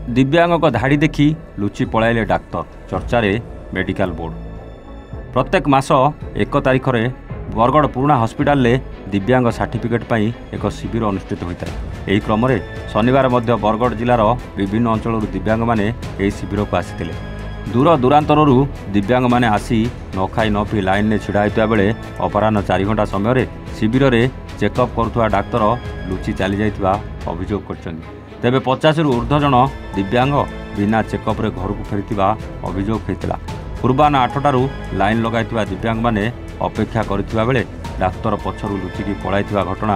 दिव्यांग धाड़ी देखी लुचि पलाइले doctor चर्चारे medical board. प्रत्येक मास 1 तारिख में बरगढ़ पुराणा हस्पिटाल ले दिव्यांग सर्टिफिकेट पर एक शिविर अनुष्ठित होता है। यही क्रम शनिवार बरगढ़ जिलार विभिन्न अंचल दिव्यांग माने यह शिविर को आसी दूर दूरांतर दिव्यांग माने आसी न खाई न पी लाइन में छिड़ा होता बेले अपराह 4 घंटा समय शिविर में चेकअप करुवा डाक्तर लुचि चली जाइथिबा अभियोग करछन्ति। तेबे 50 रु ऊर्ध्व जन दिव्यांग बिना चेकअप रे घर को फेरिथिबा अभियोग होइतिला। पूर्वाह्न 8टारू लाइन लगाइथिबा दिव्यांग माने अपेक्षा करिथिबा बेले डाक्तर पछरु लुचिकी पळाइथिबा घटना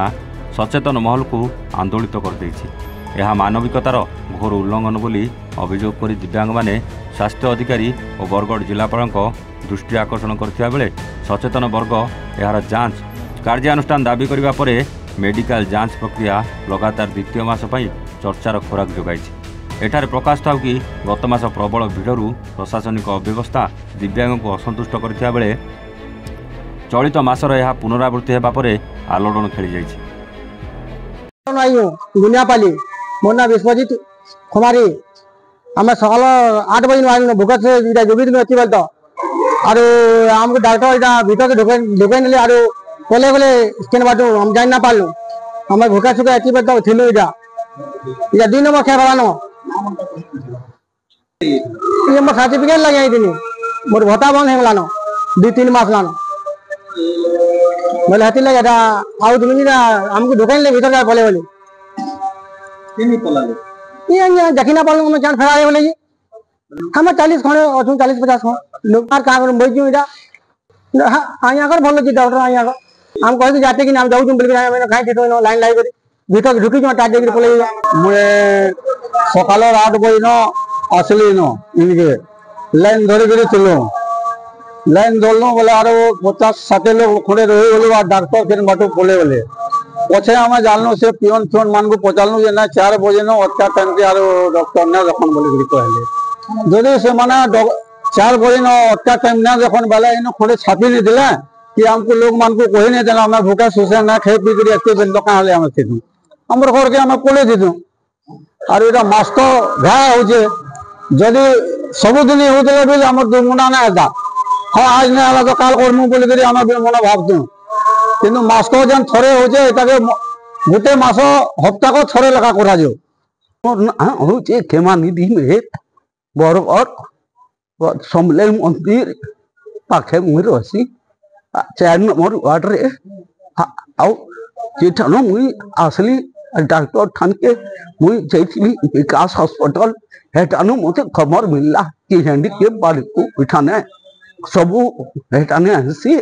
सचेतन महल को आंदोलित कर दैछि। यह मानविकतार घोर उल्लंघन बोली अभियोग करी दिव्यांग माने स्वास्थ्य अधिकारी और बरगढ़ जिलापाल दृष्टि आकर्षण करथिबा बेले सचेतन वर्ग यार जांच कार्यानुष्ठान दाबी करबा परे मेडिकल जांच प्रक्रिया लगातार द्वितीय मास पई चर्चार खोराक जोगाई। एठारे प्रकाश था कि गत मास प्रबल भिड़ू प्रशासनिक अव्यवस्था दिव्यांग को असंतुष्ट करथिबा बेले चलित मासर यह पुनरावृत्ति हेबा परे आलोड़न खेली जाइछि। दुनियापाली मोर ना विश्वजित कुमारी आम सकाल 8 बजे आइल भोक से जोगी अच्छी बोल तो आर आमको डॉक्टर यहाँ भीतर ढुकाई नेले आर गले गले स्कैन बाटू हम जान ना पालू आम भोका सुखा अच्छी बोल तो थिलु इजा 2 नंबर खेल गलानो ये मोर सर्टिफिकेट लगे आई मोर भत्ता बंद हो गलानो 2-3 मास लानो बोले हती लगे आउ तुम आमको ढुकाई ले भीतर पले बोली ये देखी ना पालू मैं चांद फेरा बोले हम 40 खंडे अच्छु 40-50 खंड लोग कहाँ बैठू यहाँ आकर भल अच्छी डॉक्टर आम कह जाते कि जाऊँ बोल कहीं लाइन लाई भीतर ढुकी टाट देकर पलि मुझे सकाल 8 बजे न आसली न इनके लाइन धरिक चलू लाइन धरलु बोले आरो 50-60 लोग खड़े रही गलु और डाक्तर फिर बाटू पले गले पचे आम जानलु से पिओन फिओन मान को पचारू जे ना 4 बजे न अच्छा टाइम के आरो डॉक्टर ने जखन बोली कहले जदि से माने 4 बजे न अच्छा टाइम ना जखन बेला इन खड़े छापी नहीं दिला कि हमको लोग मान को कही नहीं देना हमें भूखा सुसे ना खाई पी कर एत बेल कहाँ आम थी आमर घर के आम पलि दीदु और ये मास तो घा हो जदि सबुदिन होते भी आम दुर्मुना ना आता हाँ आज नहीं आला तो काल करमु बोलिक आम मन भावतु कि मास तो जेन थरे हो गोटे मास हप्ता को थरे लेखा करा हूँ खेमानिधि में बरगढ़ समलेई मंदिर पाखे मुझे रही 4 नंबर वार्ड आठान मुई आसली डाक्टर ठान के मुई जाइली विकास हॉस्पिटल हेटानु मत खबर मिलला कि हैंडीकेप बाड़ी को इठाने सबू हेटाने आसी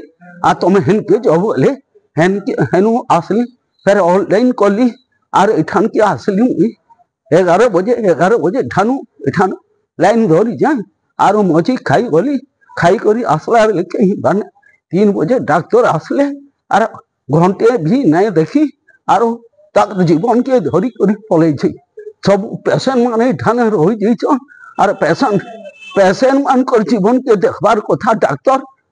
आ तुम हेन के जब बोले हेनु आसली फिर ऑनलाइन कली आर इठान के आसली मुई 11 बजे इठानु लाइन धरी जाए आर मजी खाई गली खाई करी आसला लेके बाने 3 बजे डाक्तर आसले आर घंटे भी नहीं देखी आर जीवन के धरी कर पलि सब पेसेंट माने ठाने रही जाइछन आर पेसेंट मान जीवन के देखबार कथा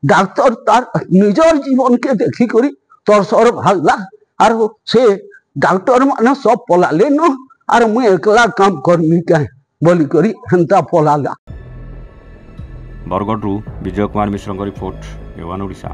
डाक्तर तार निजर जीवन के देखी करी तरसर भागला आर से डाक्टर माने सब पलाले न आर मुझे एकला काम करमी क्या बोली करी हेंता पलाला। Bargarh Vijay Kumar Mishra report, Avon Odisha.